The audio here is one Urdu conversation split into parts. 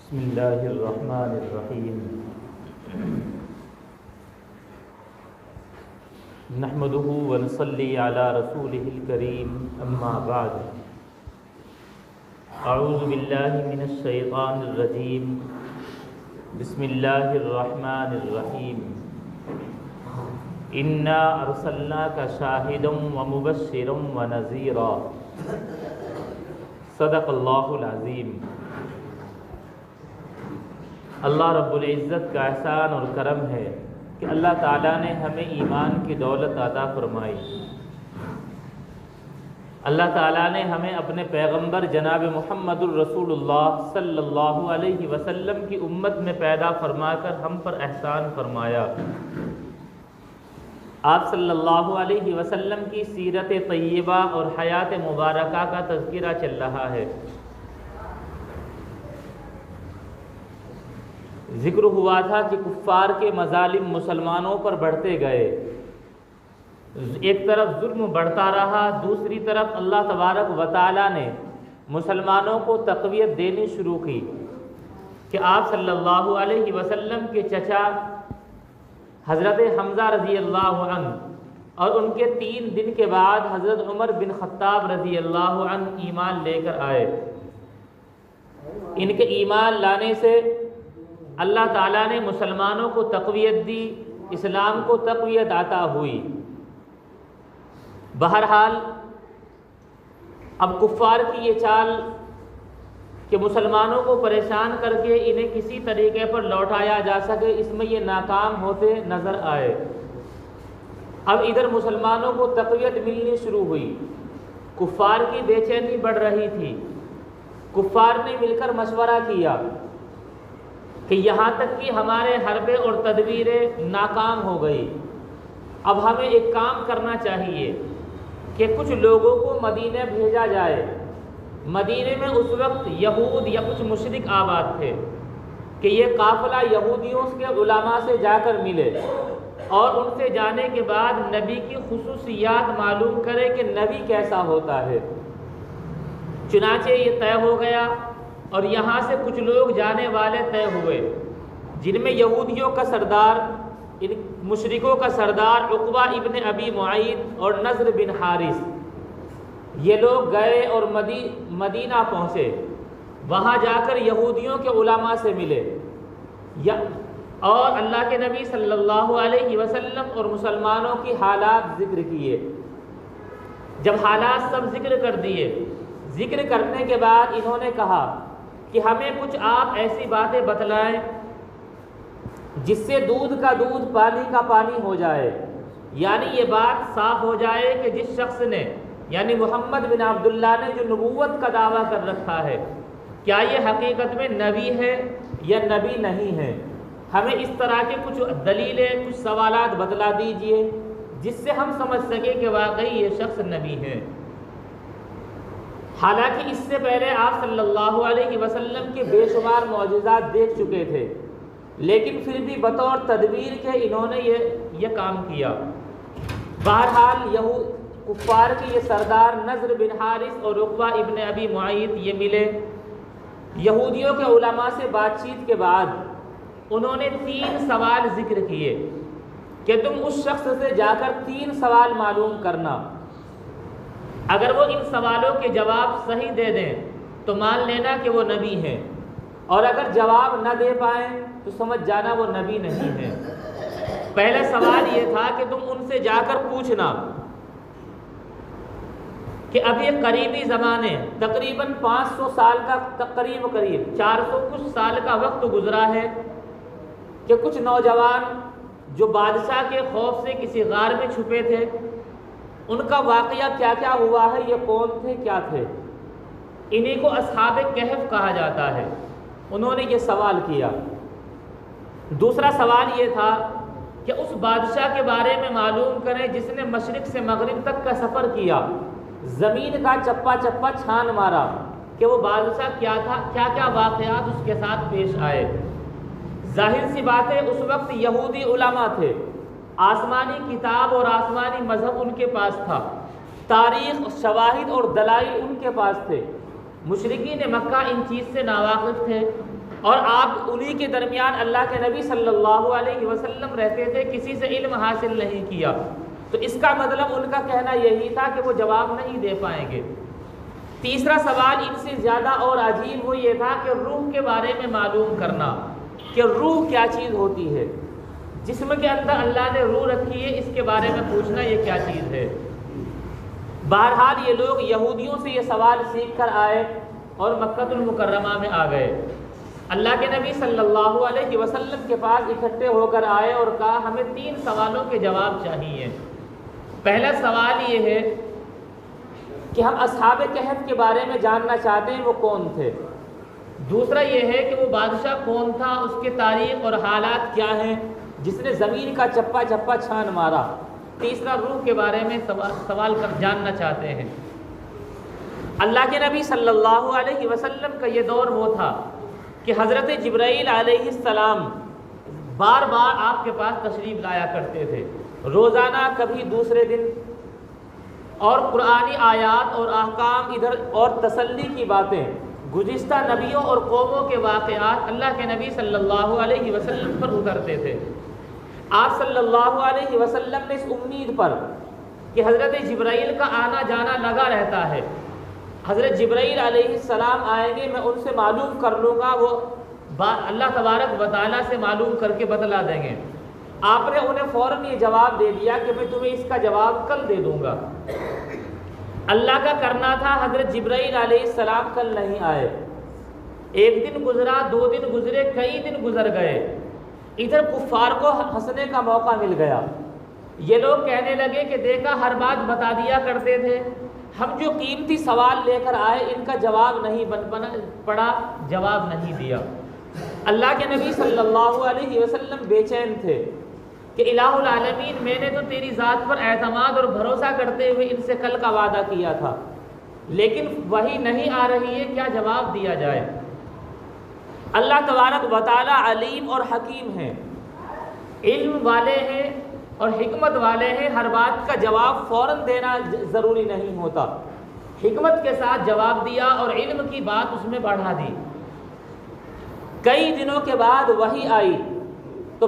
بسم اللہ الرحمن الرحیم نحمده ونصلی علی رسولہ الکریم اما بعد اعوذ باللہ من الشیطان الرجیم بسم اللہ الرحمن الرحیم انا ارسلناک شاہدا ومبشرا ونذیرا صدق اللہ العظیم۔ اللہ رب العزت کا احسان اور کرم ہے کہ اللہ تعالیٰ نے ہمیں ایمان کی دولت عطا فرمائی۔ اللہ تعالیٰ نے ہمیں اپنے پیغمبر جناب محمد الرسول اللہ صلی اللہ علیہ وسلم کی امت میں پیدا فرما کر ہم پر احسان فرمایا۔ آپ صلی اللہ علیہ وسلم کی سیرت طیبہ اور حیات مبارکہ کا تذکرہ چل رہا ہے۔ ذکر ہوا تھا کہ کفار کے مظالم مسلمانوں پر بڑھتے گئے، ایک طرف ظلم بڑھتا رہا، دوسری طرف اللہ تبارک و تعالیٰ نے مسلمانوں کو تقویت دینی شروع کی کہ آپ صلی اللہ علیہ وسلم کے چچا حضرت حمزہ رضی اللہ عنہ اور ان کے 3 دن کے بعد حضرت عمر بن خطاب رضی اللہ عنہ ایمان لے کر آئے۔ ان کے ایمان لانے سے اللہ تعالیٰ نے مسلمانوں کو تقویت دی، اسلام کو تقویت عطا ہوئی۔ بہرحال اب کفار کی یہ چال کہ مسلمانوں کو پریشان کر کے انہیں کسی طریقے پر لوٹایا جا سکے، اس میں یہ ناکام ہوتے نظر آئے۔ اب ادھر مسلمانوں کو تقویت ملنی شروع ہوئی، کفار کی بے چینی بڑھ رہی تھی۔ کفار نے مل کر مشورہ کیا کہ یہاں تک کہ ہمارے حربے اور تدبیریں ناکام ہو گئی، اب ہمیں ایک کام کرنا چاہیے کہ کچھ لوگوں کو مدینہ بھیجا جائے۔ مدینہ میں اس وقت یہود یا کچھ مشرک آباد تھے کہ یہ قافلہ یہودیوں کے علماء سے جا کر ملے اور ان سے جانے کے بعد نبی کی خصوصیات معلوم کرے کہ نبی کیسا ہوتا ہے۔ چنانچہ یہ طے ہو گیا اور یہاں سے کچھ لوگ جانے والے طے ہوئے، جن میں یہودیوں کا سردار، ان مشرکوں کا سردار عقبہ ابن ابی معیط اور نضر بن حارث، یہ لوگ گئے اور مدینہ پہنچے۔ وہاں جا کر یہودیوں کے علماء سے ملے اور اللہ کے نبی صلی اللہ علیہ وسلم اور مسلمانوں کی حالات ذکر کیے۔ جب حالات سب ذکر کر دیے، ذکر کرنے کے بعد انہوں نے کہا کہ ہمیں کچھ آپ ایسی باتیں بتلائیں جس سے دودھ کا دودھ پانی کا پانی ہو جائے، یعنی یہ بات صاف ہو جائے کہ جس شخص نے یعنی محمد بن عبداللہ نے جو نبوت کا دعویٰ کر رکھا ہے، کیا یہ حقیقت میں نبی ہے یا نبی نہیں ہے؟ ہمیں اس طرح کے کچھ دلیلیں، کچھ سوالات بتلا دیجئے جس سے ہم سمجھ سکیں کہ واقعی یہ شخص نبی ہے۔ حالانکہ اس سے پہلے آپ صلی اللہ علیہ وسلم کے بے شمار معجزات دیکھ چکے تھے، لیکن پھر بھی بطور تدبیر کے انہوں نے یہ کام کیا۔ بہرحال کفار کے یہ سردار نضر بن حارث اور عقبہ ابن ابی معیط یہ ملے۔ یہودیوں کے علماء سے بات چیت کے بعد انہوں نے 3 سوال ذکر کیے کہ تم اس شخص سے جا کر 3 سوال معلوم کرنا، اگر وہ ان سوالوں کے جواب صحیح دے دیں تو مان لینا کہ وہ نبی ہیں، اور اگر جواب نہ دے پائیں تو سمجھ جانا وہ نبی نہیں ہے۔ پہلا سوال یہ تھا کہ تم ان سے جا کر پوچھنا کہ اب یہ قریبی زمانے تقریباً 500 سال کا قریب 400 کچھ سال کا وقت گزرا ہے کہ کچھ نوجوان جو بادشاہ کے خوف سے کسی غار میں چھپے تھے، ان کا واقعہ کیا کیا ہوا ہے، یہ کون تھے، کیا تھے؟ انہیں کو اصحاب کہف کہا جاتا ہے۔ انہوں نے یہ سوال کیا۔ دوسرا سوال یہ تھا کہ اس بادشاہ کے بارے میں معلوم کریں جس نے مشرق سے مغرب تک کا سفر کیا، زمین کا چپا چپا چھان مارا کہ وہ بادشاہ کیا تھا، کیا کیا واقعات اس کے ساتھ پیش آئے۔ ظاہر سی بات ہے اس وقت یہودی علماء تھے، آسمانی کتاب اور آسمانی مذہب ان کے پاس تھا، تاریخ، شواہد اور دلائل ان کے پاس تھے۔ مشرکین مکہ ان چیز سے ناواقف تھے اور آپ انہی کے درمیان اللہ کے نبی صلی اللہ علیہ وسلم رہتے تھے، کسی سے علم حاصل نہیں کیا، تو اس کا مطلب ان کا کہنا یہی تھا کہ وہ جواب نہیں دے پائیں گے۔ تیسرا سوال ان سے زیادہ اور عجیب وہ یہ تھا کہ روح کے بارے میں معلوم کرنا کہ روح کیا چیز ہوتی ہے، جسم کے اندر اللہ نے روح رکھی ہے، اس کے بارے میں پوچھنا یہ کیا چیز ہے۔ بہرحال یہ لوگ یہودیوں سے یہ سوال سیکھ کر آئے اور مکہ المکرمہ میں آ گئے، اللہ کے نبی صلی اللہ علیہ وسلم کے پاس اکٹھے ہو کر آئے اور کہا ہمیں 3 سوالوں کے جواب چاہیے۔ پہلا سوال یہ ہے کہ ہم اصحاب کہف کے بارے میں جاننا چاہتے ہیں وہ کون تھے، دوسرا یہ ہے کہ وہ بادشاہ کون تھا، اس کے تاریخ اور حالات کیا ہیں جس نے زمین کا چپا چپا چھان مارا، تیسرا روح کے بارے میں سوال کر جاننا چاہتے ہیں۔ اللہ کے نبی صلی اللہ علیہ وسلم کا یہ دور وہ تھا کہ حضرت جبرائیل علیہ السلام بار بار آپ کے پاس تشریف لایا کرتے تھے، روزانہ کبھی دوسرے دن، اور قرآنی آیات اور احکام ادھر اور تسلی کی باتیں، گزشتہ نبیوں اور قوموں کے واقعات اللہ کے نبی صلی اللہ علیہ وسلم پر اترتے تھے۔ آپ صلی اللہ علیہ وسلم نے اس امید پر کہ حضرت جبرائیل کا آنا جانا لگا رہتا ہے، حضرت جبرائیل علیہ السلام آئیں گے، میں ان سے معلوم کر لوں گا، وہ اللہ تبارک و تعالیٰ سے معلوم کر کے بتلا دیں گے۔ آپ نے انہیں فوراً یہ جواب دے دیا کہ میں تمہیں اس کا جواب کل دے دوں گا۔ اللہ کا کرنا تھا حضرت جبرائیل علیہ السلام کل نہیں آئے، ایک دن گزرا، 2 دن گزرے، کئی دن گزر گئے، ادھر کفار کو ہنسنے کا موقع مل گیا، یہ لوگ کہنے لگے کہ دیکھا ہر بات بتا دیا کرتے تھے، ہم جو قیمتی سوال لے کر آئے ان کا جواب نہیں بن پڑا، جواب نہیں دیا۔ اللہ کے نبی صلی اللہ علیہ وسلم بے چین تھے کہ الہ العالمین میں نے تو تیری ذات پر اعتماد اور بھروسہ کرتے ہوئے ان سے کل کا وعدہ کیا تھا، لیکن وہی نہیں آ رہی ہے، کیا جواب دیا جائے۔ اللہ تبارک و تعالی علیم اور حکیم ہیں، علم والے ہیں اور حکمت والے ہیں، ہر بات کا جواب فوراً دینا ضروری نہیں ہوتا، حکمت کے ساتھ جواب دیا اور علم کی بات اس میں بڑھا دی۔ کئی دنوں کے بعد وحی آئی تو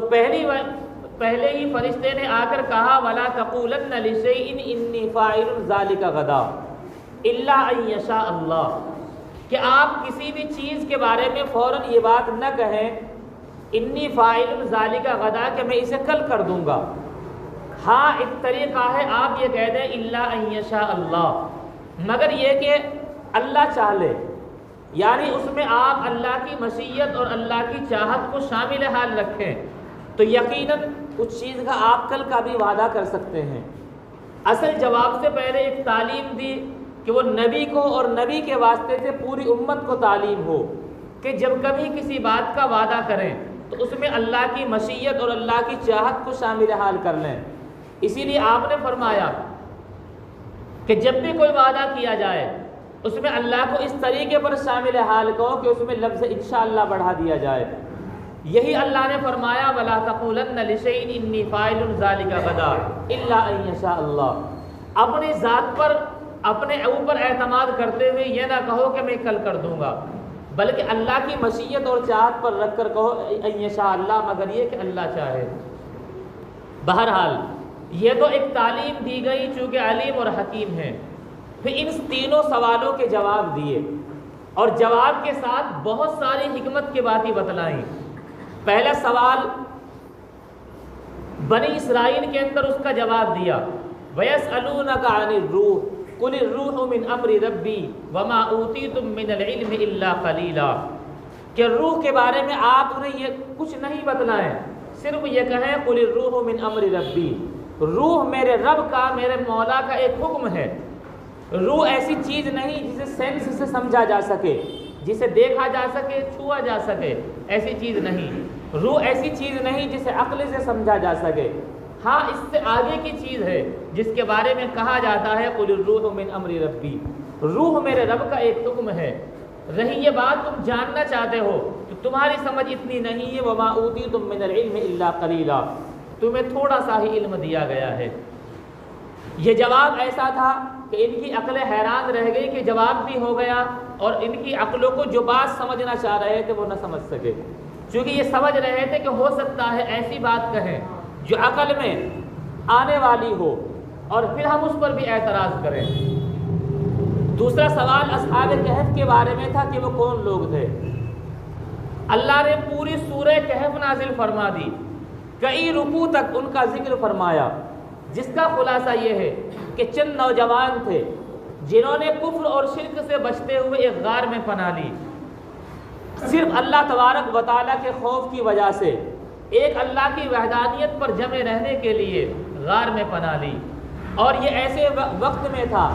پہلے ہی فرشتے نے آ کر کہا وَلَا تَقُولَنَّ لِشَيْءٍ إِنِّي فَاعِلٌ ذَلِكَ غَدًا إِلَّا أَن يَشَاءَ اللَّهُ، کہ آپ کسی بھی چیز کے بارے میں فوراً یہ بات نہ کہیں انی فاعل ذالک غدا کہ میں اسے کل کر دوں گا۔ ہاں ایک طریقہ ہے آپ یہ کہہ دیں الا ان یشاء اللہ، مگر یہ کہ اللہ چاہ لے، یعنی اس میں آپ اللہ کی مشیت اور اللہ کی چاہت کو شامل حال رکھیں تو یقیناً اس چیز کا آپ کل کا بھی وعدہ کر سکتے ہیں۔ اصل جواب سے پہلے ایک تعلیم دی کہ وہ نبی کو اور نبی کے واسطے سے پوری امت کو تعلیم ہو کہ جب کبھی کسی بات کا وعدہ کریں تو اس میں اللہ کی مشیت اور اللہ کی چاہت کو شامل حال کر لیں۔ اسی لیے آپ نے فرمایا کہ جب بھی کوئی وعدہ کیا جائے اس میں اللہ کو اس طریقے پر شامل حال کہو کہ اس میں لفظ انشاءاللہ بڑھا دیا جائے۔ یہی اللہ نے فرمایا وَلَا تَقُولَنَّ لِشَيْءٍ إِنِّي فَاعِلٌ ذَلِكَ غَدًا إِلَّا أَن يَشَاءَ اللَّهُ، اپنی ذات پر اپنے اوپر اعتماد کرتے ہوئے یہ نہ کہو کہ میں کل کر دوں گا، بلکہ اللہ کی مشیت اور چاہت پر رکھ کر کہو ان یشاء اللہ، مگر یہ کہ اللہ چاہے۔ بہرحال یہ تو ایک تعلیم دی گئی چونکہ علیم اور حکیم ہے۔ پھر ان تینوں سوالوں کے جواب دیے اور جواب کے ساتھ بہت ساری حکمت کی باتیں بتلائیں۔ پہلا سوال بنی اسرائیل کے اندر اس کا جواب دیا وَيَسْأَلُونَكَ عَنِ الرُّوحِ قُلِ الرُّوحُ مِنْ أَمْرِ رَبِّي وَمَا أُوتِيتُم مِّنَ الْعِلْمِ إِلَّا قَلِيلًا، کہ روح کے بارے میں آپ انہیں یہ کچھ نہیں بتلائیں، صرف یہ کہیں قُلِ الرُّوحُ مِنْ أَمْرِ رَبِّي، روح میرے رب کا، میرے مولا کا ایک حکم ہے۔ روح ایسی چیز نہیں جسے سینس سے سمجھا جا سکے، جسے دیکھا جا سکے، چھوا جا سکے، ایسی چیز نہیں۔ روح ایسی چیز نہیں جسے عقل سے سمجھا جا سکے، ہاں اس سے آگے کی چیز ہے جس کے بارے میں کہا جاتا ہے قُلِ الرُّوحُ مِنْ أَمْرِ رَبِّي، روح میرے رب کا ایک حکم ہے۔ رہی یہ بات تم جاننا چاہتے ہو تو تمہاری سمجھ اتنی نہیں ہے، وَمَا أُوتِيتُم مِّنَ الْعِلْمِ إِلَّا قَلِيلًا، تمہیں تھوڑا سا ہی علم دیا گیا ہے۔ یہ جواب ایسا تھا کہ ان کی عقلیں حیران رہ گئی کہ جواب بھی ہو گیا اور ان کی عقلوں کو جو بات سمجھنا چاہ رہے تھے وہ نہ سمجھ سکے، چونکہ یہ سمجھ رہے تھے کہ ہو سکتا ہے ایسی بات کہیں جو عقل میں آنے والی ہو اور پھر ہم اس پر بھی اعتراض کریں۔ دوسرا سوال اصحاب کہف کے بارے میں تھا کہ وہ کون لوگ تھے۔ اللہ نے پوری سورہ کہف نازل فرما دی، کئی رکوع تک ان کا ذکر فرمایا، جس کا خلاصہ یہ ہے کہ چند نوجوان تھے جنہوں نے کفر اور شرک سے بچتے ہوئے ایک غار میں پناہ لی، صرف اللہ تبارک و تعالیٰ کے خوف کی وجہ سے، ایک اللہ کی وحدانیت پر جمع رہنے کے لیے غار میں پناہ لی۔ اور یہ ایسے وقت میں تھا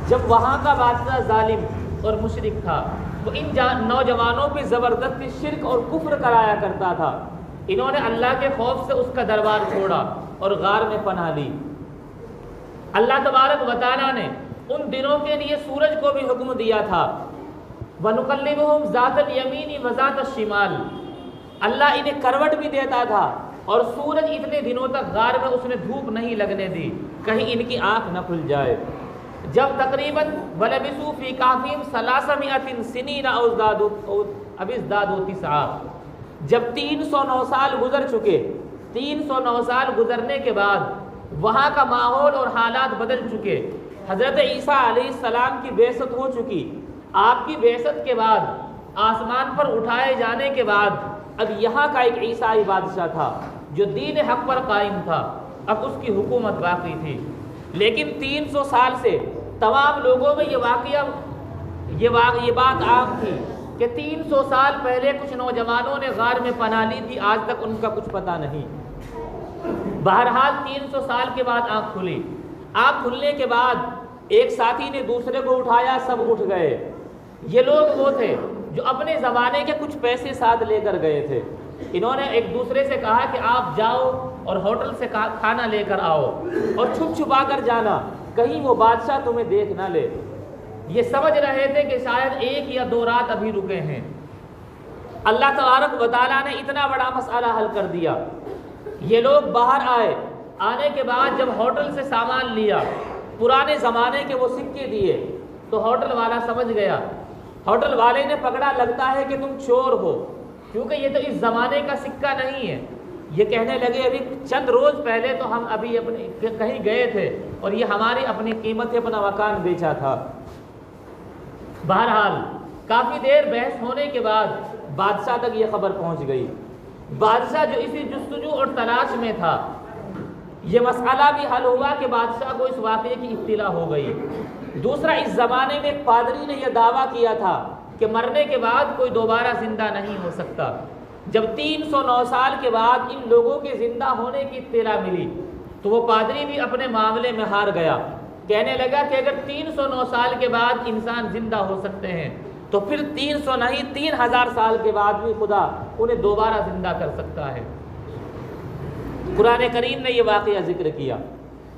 جب وہاں کا بادشاہ ظالم اور مشرک تھا، وہ ان نوجوانوں پہ زبردستی شرک اور کفر کرایا کرتا تھا۔ انہوں نے اللہ کے خوف سے اس کا دربار چھوڑا اور غار میں پناہ لی۔ اللہ تبارک و تعالیٰ نے ان دنوں کے لیے سورج کو بھی حکم دیا تھا، وَنُقَلِّبُهُمْ ذَاتَ الْيَمِينِ وَذَاتَ الشِّمَالِ، اللہ انہیں کروٹ بھی دیتا تھا، اور سورج اتنے دنوں تک غار میں اس نے دھوپ نہیں لگنے دی کہیں ان کی آنکھ نہ کھل جائے۔ جب تقریباً وَلَبِثُوا فِي كَهْفِهِمْ 300 سِنِينَ أَوْ ازْدَادُوا تِسْعًا، جب 309 سال گزر چکے، 309 سال گزرنے کے بعد وہاں کا ماحول اور حالات بدل چکے، حضرت عیسیٰ علیہ السلام کی بعثت ہو چکی، آپ کی بعثت کے بعد آسمان پر اٹھائے جانے کے بعد اب یہاں کا ایک عیسائی بادشاہ تھا جو دین حق پر قائم تھا، اب اس کی حکومت باقی تھی۔ لیکن 300 سال سے تمام لوگوں میں یہ بات عام تھی کہ 300 سال پہلے کچھ نوجوانوں نے غار میں پناہ لی تھی، آج تک ان کا کچھ پتہ نہیں۔ بہرحال 300 سال کے بعد آنکھ کھلی، آنکھ کھلنے کے بعد ایک ساتھی نے دوسرے کو اٹھایا، سب اٹھ گئے۔ یہ لوگ وہ تھے جو اپنے زمانے کے کچھ پیسے ساتھ لے کر گئے تھے۔ انہوں نے ایک دوسرے سے کہا کہ آپ جاؤ اور ہوٹل سے کھانا لے کر آؤ اور چھپ چھپا کر جانا، کہیں وہ بادشاہ تمہیں دیکھ نہ لے۔ یہ سمجھ رہے تھے کہ شاید 1 یا 2 رات ابھی رکے ہیں۔ اللہ تبارک و تعالیٰ نے اتنا بڑا مسئلہ حل کر دیا۔ یہ لوگ باہر آئے، آنے کے بعد جب ہوٹل سے سامان لیا، پرانے زمانے کے وہ سکے دیے، تو ہوٹل والا سمجھ گیا، ہوٹل والے نے پکڑا، لگتا ہے کہ تم چور ہو، کیونکہ یہ تو اس زمانے کا سکہ نہیں ہے۔ یہ کہنے لگے ابھی چند روز پہلے تو ہم ابھی کہیں گئے تھے اور یہ ہماری اپنی قیمت سے اپنا مکان بیچا تھا۔ بہرحال کافی دیر بحث ہونے کے بعد بادشاہ تک یہ خبر پہنچ گئی۔ بادشاہ جو اسی جستجو اور تلاش میں تھا، یہ مسئلہ بھی حل ہوا کہ بادشاہ کو اس واقعے کی اطلاع ہو گئی۔ دوسرا، اس زمانے میں ایک پادری نے یہ دعویٰ کیا تھا کہ مرنے کے بعد کوئی دوبارہ زندہ نہیں ہو سکتا۔ جب 309 سال کے بعد ان لوگوں کے زندہ ہونے کی اطلاع ملی تو وہ پادری بھی اپنے معاملے میں ہار گیا، کہنے لگا کہ اگر 309 سال کے بعد انسان زندہ ہو سکتے ہیں تو پھر 300 نہیں 3000 سال کے بعد بھی خدا انہیں دوبارہ زندہ کر سکتا ہے۔ قرآن کریم نے یہ واقعہ ذکر کیا۔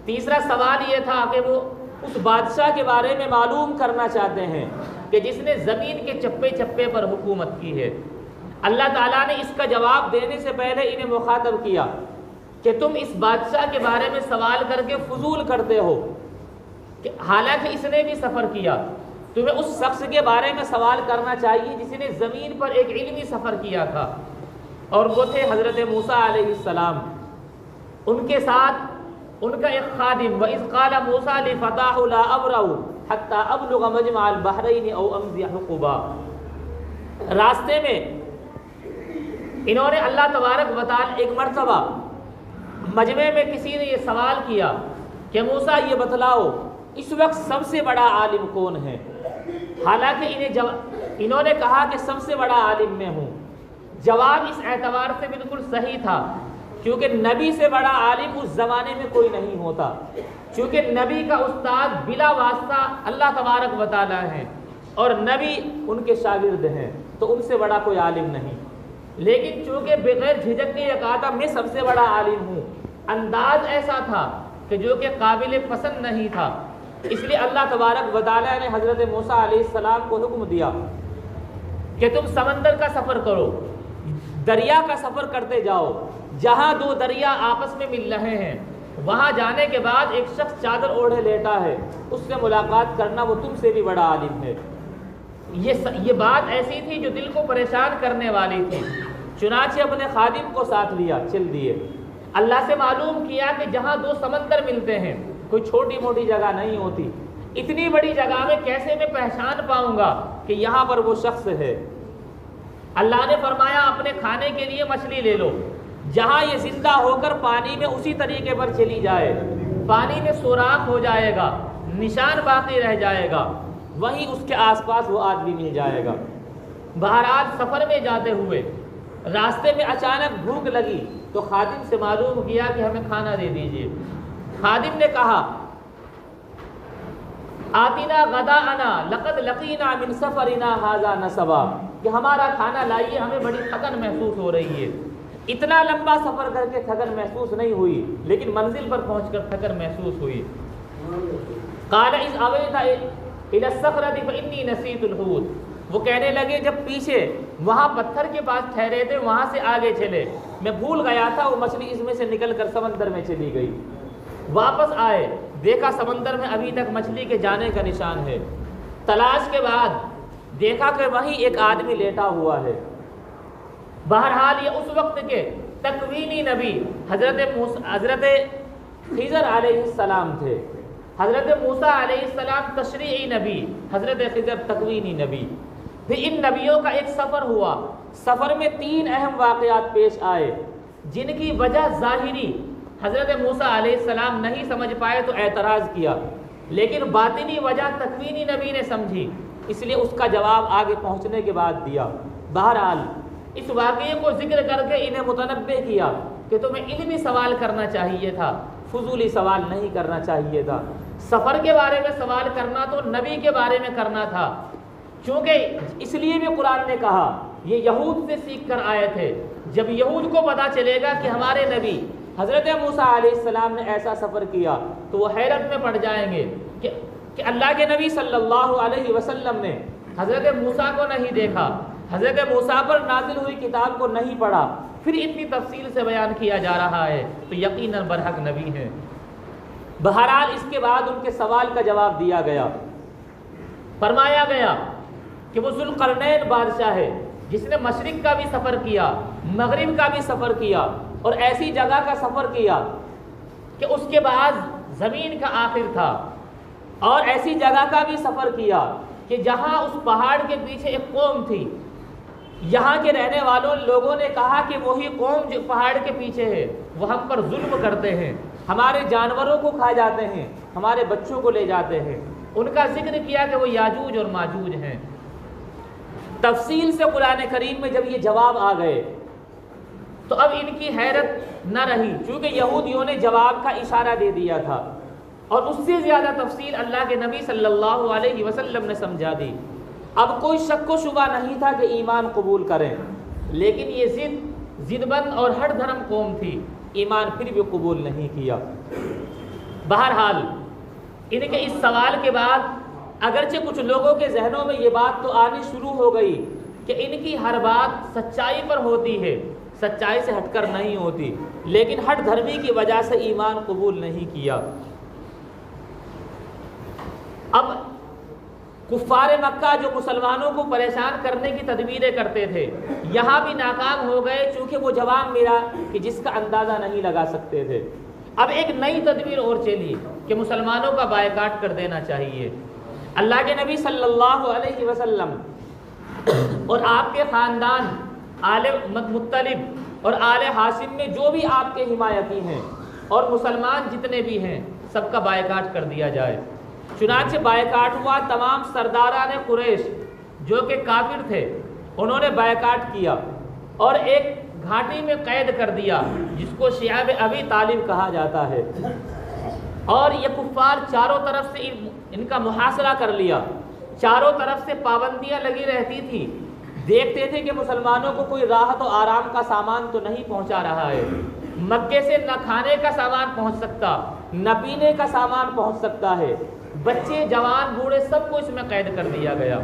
تیسرا سوال یہ تھا کہ وہ اس بادشاہ کے بارے میں معلوم کرنا چاہتے ہیں کہ جس نے زمین کے چپے چپے پر حکومت کی ہے۔ اللہ تعالیٰ نے اس کا جواب دینے سے پہلے انہیں مخاطب کیا کہ تم اس بادشاہ کے بارے میں سوال کر کے فضول کرتے ہو، کہ حالانکہ اس نے بھی سفر کیا، تمہیں اس شخص کے بارے میں سوال کرنا چاہیے جس نے زمین پر ایک علمی سفر کیا تھا، اور وہ تھے حضرت موسیٰ علیہ السلام۔ ان کے ساتھ ان کا ایک خادم، وَإِذْ قَالَ مُوسَىٰ لِفَتَاهُ لَا أَبْرَحُ حَتَّىٰ أَبْلُغَ مَجْمَعَ الْبَحْرَيْنِ أَوْ أَمْضِيَ حُقُبًا۔ راستے میں انہوں نے اللہ تبارک و تعالیٰ ایک مرتبہ مجمع میں کسی نے یہ سوال کیا کہ موسیٰ یہ بتلاؤ اس وقت سب سے بڑا عالم کون ہے؟ حالانکہ انہوں نے کہا کہ سب سے بڑا عالم میں ہوں۔ جواب اس اعتبار سے بالکل صحیح تھا کیونکہ نبی سے بڑا عالم اس زمانے میں کوئی نہیں ہوتا، کیونکہ نبی کا استاد بلا واسطہ اللہ تبارک و تعالیٰ ہیں اور نبی ان کے شاگرد ہیں، تو ان سے بڑا کوئی عالم نہیں۔ لیکن چونکہ بغیر جھجک کے یہ کہا تھا میں سب سے بڑا عالم ہوں، انداز ایسا تھا کہ جو کہ قابل پسند نہیں تھا، اس لیے اللہ تبارک و تعالیٰ نے حضرت موسیٰ علیہ السلام کو حکم دیا کہ تم سمندر کا سفر کرو، دریا کا سفر کرتے جاؤ، جہاں 2 دریا آپس میں مل رہے ہیں وہاں جانے کے بعد ایک شخص چادر اوڑھے لیٹا ہے، اس سے ملاقات کرنا وہ تم سے بھی بڑا عالم ہے۔ یہ بات ایسی تھی جو دل کو پریشان کرنے والی تھی، چنانچہ اپنے خادم کو ساتھ لیا، چل دیے۔ اللہ سے معلوم کیا کہ جہاں دو سمندر ملتے ہیں کوئی چھوٹی موٹی جگہ نہیں ہوتی، اتنی بڑی جگہ میں کیسے میں پہچان پاؤں گا کہ یہاں پر وہ شخص ہے۔ اللہ نے فرمایا اپنے کھانے کے لیے مچھلی لے لو، جہاں یہ زندہ ہو کر پانی میں اسی طریقے پر چلی جائے، پانی میں سوراخ ہو جائے گا، نشان باقی رہ جائے گا، وہیں اس کے آس پاس وہ آدمی مل جائے گا۔ بہرحال سفر میں جاتے ہوئے راستے میں اچانک بھوک لگی تو خادم سے معلوم کیا کہ ہمیں کھانا دے دیجیے۔ خادم نے کہا آتنا غداءنا لقد لقینا من سفرنا ھذا نصبا، کہ ہمارا کھانا لائیے، ہمیں بڑی تھکن محسوس ہو رہی ہے۔ اتنا لمبا سفر کر کے تھکن محسوس نہیں ہوئی، لیکن منزل پر پہنچ کر تھکن محسوس ہوئی۔ قال اذ اویت الى الصخرۃ فانی نسیت الحوت، وہ کہنے لگے جب پیچھے وہاں پتھر کے پاس ٹھہرے تھے وہاں سے آگے چلے، میں بھول گیا تھا وہ مچھلی اس میں سے نکل کر سمندر میں چلی گئی۔ واپس آئے، دیکھا سمندر میں ابھی تک مچھلی کے جانے کا نشان ہے۔ تلاش کے بعد دیکھا کہ وہیں ایک آدمی لیٹا ہوا ہے۔ بہرحال یہ اس وقت کے تکوینی نبی حضرت خضر علیہ السلام تھے۔ حضرت موسیٰ علیہ السلام تشریعی نبی، حضرت خضر تکوینی نبی۔ پھر ان نبیوں کا ایک سفر ہوا، سفر میں 3 اہم واقعات پیش آئے جن کی وجہ ظاہری حضرت موسیٰ علیہ السلام نہیں سمجھ پائے تو اعتراض کیا، لیکن باطنی وجہ تکوینی نبی نے سمجھی، اس لیے اس کا جواب آگے پہنچنے کے بعد دیا۔ بہرحال اس واقعے کو ذکر کر کے انہیں متنبہ کیا کہ تمہیں علمی سوال کرنا چاہیے تھا، فضولی سوال نہیں کرنا چاہیے تھا۔ سفر کے بارے میں سوال کرنا تو نبی کے بارے میں کرنا تھا، چونکہ اس لیے بھی قرآن نے کہا یہ یہود سے سیکھ کر آئے تھے۔ جب یہود کو پتہ چلے گا کہ ہمارے نبی حضرت موسیٰ علیہ السلام نے ایسا سفر کیا تو وہ حیرت میں پڑ جائیں گے کہ اللہ کے نبی صلی اللہ علیہ وسلم نے حضرت موسیٰ کو نہیں دیکھا، حضرت موسیٰ پر نازل ہوئی کتاب کو نہیں پڑھا، پھر اتنی تفصیل سے بیان کیا جا رہا ہے تو یقیناً برحق نبی ہیں۔ بہرحال اس کے بعد ان کے سوال کا جواب دیا گیا، فرمایا گیا کہ وہ ذوالقرنین بادشاہ ہے جس نے مشرق کا بھی سفر کیا، مغرب کا بھی سفر کیا، اور ایسی جگہ کا سفر کیا کہ اس کے بعد زمین کا آخر تھا، اور ایسی جگہ کا بھی سفر کیا کہ جہاں اس پہاڑ کے پیچھے ایک قوم تھی، یہاں کے رہنے والوں لوگوں نے کہا کہ وہی قوم جو پہاڑ کے پیچھے ہے وہ ہم پر ظلم کرتے ہیں، ہمارے جانوروں کو کھا جاتے ہیں، ہمارے بچوں کو لے جاتے ہیں۔ ان کا ذکر کیا کہ وہ یاجوج اور ماجوج ہیں۔ تفصیل سے قرآن کریم میں جب یہ جواب آ گئے تو اب ان کی حیرت نہ رہی، چونکہ یہودیوں نے جواب کا اشارہ دے دیا تھا، اور اس سے زیادہ تفصیل اللہ کے نبی صلی اللہ علیہ وسلم نے سمجھا دی۔ اب کوئی شک و شبہ نہیں تھا کہ ایمان قبول کریں، لیکن یہ ضد بند اور ہٹ دھرم قوم تھی، ایمان پھر بھی قبول نہیں کیا۔ بہرحال ان کے اس سوال کے بعد اگرچہ کچھ لوگوں کے ذہنوں میں یہ بات تو آنی شروع ہو گئی کہ ان کی ہر بات سچائی پر ہوتی ہے، سچائی سے ہٹ کر نہیں ہوتی، لیکن ہٹ دھرمی کی وجہ سے ایمان قبول نہیں کیا۔ اب کفار مکہ جو مسلمانوں کو پریشان کرنے کی تدبیریں کرتے تھے یہاں بھی ناکام ہو گئے، چونکہ وہ جواب ملا کہ جس کا اندازہ نہیں لگا سکتے تھے۔ اب ایک نئی تدبیر اور چلی کہ مسلمانوں کا بائیکاٹ کر دینا چاہیے۔ اللہ کے نبی صلی اللہ علیہ وسلم اور آپ کے خاندان آل مطلب اور آل ہاشم میں جو بھی آپ کے حمایتی ہیں اور مسلمان جتنے بھی ہیں سب کا بائیکاٹ کر دیا جائے۔ چنانچہ بائیکاٹ ہوا، تمام سرداران قریش جو کہ کافر تھے انہوں نے بائیکاٹ کیا اور ایک گھاٹی میں قید کر دیا جس کو شعب ابی طالب کہا جاتا ہے، اور یہ کفار چاروں طرف سے ان کا محاصرہ کر لیا، چاروں طرف سے پابندیاں لگی رہتی تھی، دیکھتے تھے کہ مسلمانوں کو کوئی راحت و آرام کا سامان تو نہیں پہنچا رہا ہے، مکے سے نہ کھانے کا سامان پہنچ سکتا نہ پینے کا سامان پہنچ سکتا ہے، بچے جوان بوڑھے سب کو اس میں قید کر دیا گیا۔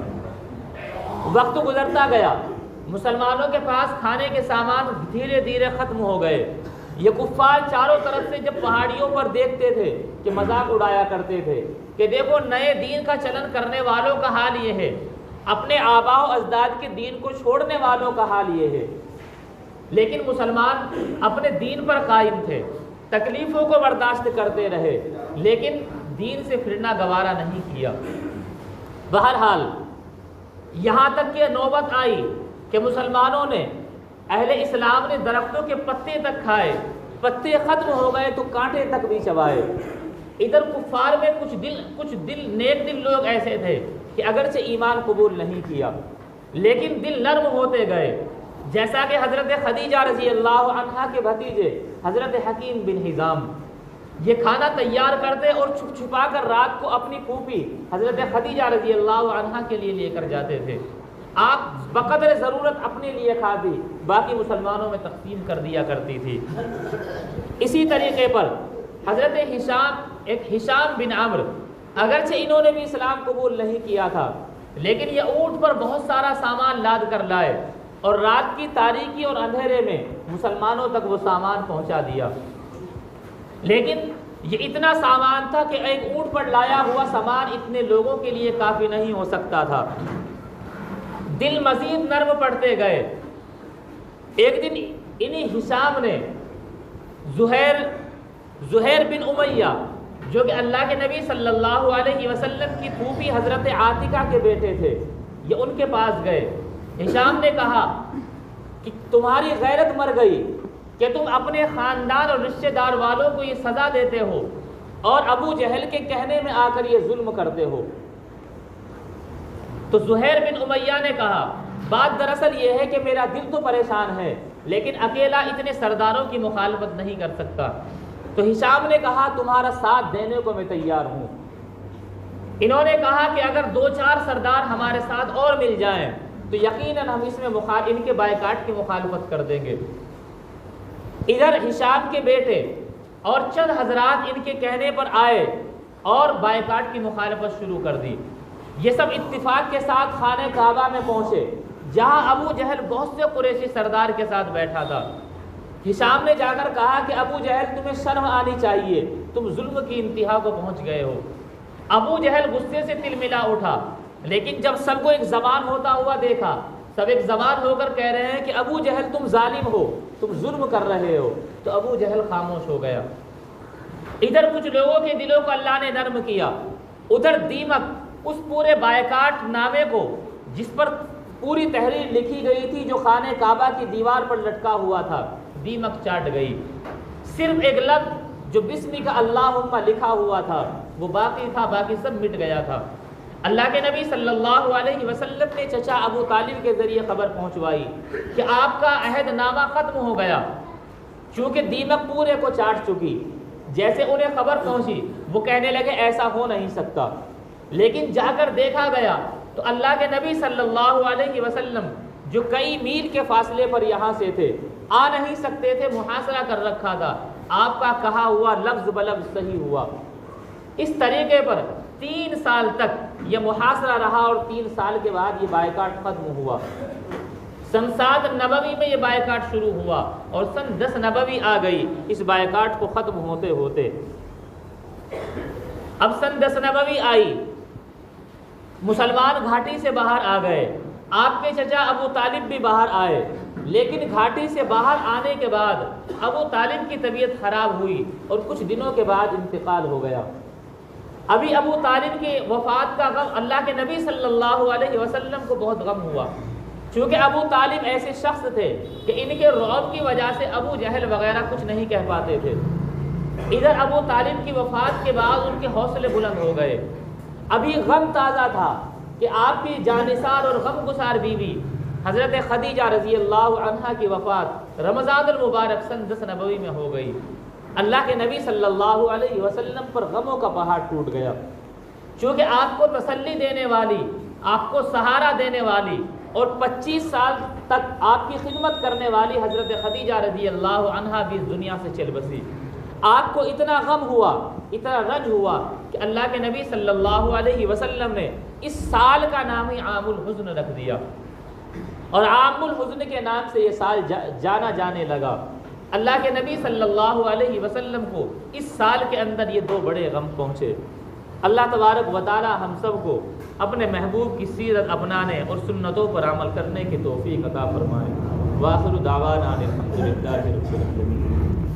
وقت گزرتا گیا، مسلمانوں کے پاس کھانے کے سامان دھیرے دھیرے ختم ہو گئے، یہ کفار چاروں طرف سے جب پہاڑیوں پر دیکھتے تھے کہ مذاق اڑایا کرتے تھے کہ دیکھو نئے دین کا چلن کرنے والوں کا حال یہ ہے، اپنے آباء و اجداد کے دین کو چھوڑنے والوں کا حال یہ ہے، لیکن مسلمان اپنے دین پر قائم تھے، تکلیفوں کو برداشت کرتے رہے، لیکن دین سے پھرنا گوارا نہیں کیا۔ بہرحال یہاں تک کہ نوبت آئی کہ مسلمانوں نے، اہل اسلام نے درختوں کے پتے تک کھائے، پتے ختم ہو گئے تو کانٹے تک بھی چبائے۔ ادھر کفار میں کچھ نیک دل لوگ ایسے تھے کہ اگرچہ ایمان قبول نہیں کیا لیکن دل نرم ہوتے گئے، جیسا کہ حضرت خدیجہ رضی اللہ عنہا کے بھتیجے حضرت حکیم بن حزام یہ کھانا تیار کرتے اور چھپ چھپا کر رات کو اپنی پھوپھی حضرت خدیجہ رضی اللہ عنہا کے لیے لے کر جاتے تھے۔ آپ بقدر ضرورت اپنے لیے کھاتی، باقی مسلمانوں میں تقسیم کر دیا کرتی تھی۔ اسی طریقے پر حضرت ہشام بن عمرو، اگرچہ انہوں نے بھی اسلام قبول نہیں کیا تھا لیکن یہ اونٹ پر بہت سارا سامان لاد کر لائے اور رات کی تاریکی اور اندھیرے میں مسلمانوں تک وہ سامان پہنچا دیا۔ لیکن یہ اتنا سامان تھا کہ ایک اونٹ پر لایا ہوا سامان اتنے لوگوں کے لیے کافی نہیں ہو سکتا تھا۔ دل مزید نرم پڑتے گئے۔ ایک دن انہی ہشام نے زہیر بن امیہ جو کہ اللہ کے نبی صلی اللہ علیہ وسلم کی پھوپھی حضرت عاتکہ کے بیٹے تھے، یہ ان کے پاس گئے۔ ہشام نے کہا کہ تمہاری غیرت مر گئی کہ تم اپنے خاندان اور رشتہ دار والوں کو یہ سزا دیتے ہو اور ابو جہل کے کہنے میں آ کر یہ ظلم کرتے ہو۔ تو زہیر بن امیہ نے کہا بات دراصل یہ ہے کہ میرا دل تو پریشان ہے لیکن اکیلا اتنے سرداروں کی مخالفت نہیں کر سکتا۔ تو ہشام نے کہا تمہارا ساتھ دینے کو میں تیار ہوں۔ انہوں نے کہا کہ اگر 2-4 سردار ہمارے ساتھ اور مل جائیں تو یقیناً ہم اس میں ان کے بائیکاٹ کی مخالفت کر دیں گے۔ ادھر ہشام کے بیٹے اور چند حضرات ان کے کہنے پر آئے اور بائیکاٹ کی مخالفت شروع کر دی۔ یہ سب اتفاق کے ساتھ خانہ کعبہ میں پہنچے جہاں ابو جہل بہت سے قریشی سردار کے ساتھ بیٹھا تھا۔ ہشام نے جا کر کہا کہ ابو جہل تمہیں شرم آنی چاہیے، تم ظلم کی انتہا کو پہنچ گئے ہو۔ ابو جہل غصے سے تلملا اٹھا، لیکن جب سب کو ایک زبان ہوتا ہوا دیکھا، سب ایک زبان ہو کر کہہ رہے ہیں کہ ابو جہل تم ظالم ہو، تم ظلم کر رہے ہو، تو ابو جہل خاموش ہو گیا۔ ادھر کچھ لوگوں کے دلوں کو اللہ نے نرم کیا۔ ادھر دیمک اس پورے بائیکاٹ نامے کو جس پر پوری تحریر لکھی گئی تھی جو خانہ کعبہ کی دیوار پر لٹکا ہوا تھا، دیمک چاٹ گئی۔ صرف ایک لفظ جو بسم کا اللہم لکھا ہوا تھا وہ باقی تھا، باقی سب مٹ گیا تھا۔ اللہ کے نبی صلی اللہ علیہ وسلم نے چچا ابو طالب کے ذریعے خبر پہنچوائی کہ آپ کا عہد نامہ ختم ہو گیا، چونکہ دیمک پورے کو چاٹ چکی۔ جیسے انہیں خبر پہنچی وہ کہنے لگے ایسا ہو نہیں سکتا، لیکن جا کر دیکھا گیا تو اللہ کے نبی صلی اللہ علیہ وسلم جو کئی میل کے فاصلے پر یہاں سے تھے، آ نہیں سکتے تھے، محاصرہ کر رکھا تھا، آپ کا کہا ہوا لفظ بلفظ صحیح ہوا۔ اس طریقے پر 3 سال تک یہ محاصرہ رہا اور 3 سال کے بعد یہ بائیکاٹ ختم ہوا۔ سن 7 نبوی میں یہ بائیکاٹ شروع ہوا اور سن 10 نبوی آ گئی اس بائیکاٹ کو ختم ہوتے ہوتے۔ اب سن 10 نبوی آئی، مسلمان گھاٹی سے باہر آ گئے، آپ کے چچا ابو طالب بھی باہر آئے، لیکن گھاٹی سے باہر آنے کے بعد ابو طالب کی طبیعت خراب ہوئی اور کچھ دنوں کے بعد انتقال ہو گیا۔ ابھی ابو طالب کی وفات کا غم اللہ کے نبی صلی اللہ علیہ وسلم کو بہت غم ہوا، چونکہ ابو طالب ایسے شخص تھے کہ ان کے رعب کی وجہ سے ابو جہل وغیرہ کچھ نہیں کہہ پاتے تھے۔ ادھر ابو طالب کی وفات کے بعد ان کے حوصلے بلند ہو گئے۔ ابھی غم تازہ تھا کہ آپ کی جانثار اور غم گسار بیوی حضرت خدیجہ رضی اللہ عنہا کی وفات رمضان المبارک سن 10 نبوی میں ہو گئی۔ اللہ کے نبی صلی اللہ علیہ وسلم پر غموں کا پہاڑ ٹوٹ گیا، چونکہ آپ کو تسلی دینے والی، آپ کو سہارا دینے والی اور 25 سال تک آپ کی خدمت کرنے والی حضرت خدیجہ رضی اللہ عنہا بھی اس دنیا سے چل بسی۔ آپ کو اتنا غم ہوا، اتنا رنج ہوا کہ اللہ کے نبی صلی اللہ علیہ وسلم نے اس سال کا نام ہی عام الحزن رکھ دیا، اور عام الحزن کے نام سے یہ سال جانا جانے لگا۔ اللہ کے نبی صلی اللہ علیہ وسلم کو اس سال کے اندر یہ دو بڑے غم پہنچے۔ اللہ تبارک و تعالی ہم سب کو اپنے محبوب کی سیرت اپنانے اور سنتوں پر عمل کرنے کی توفیق عطا فرمائے۔ وآخر دعوانا الحمد للہ رب العالمین۔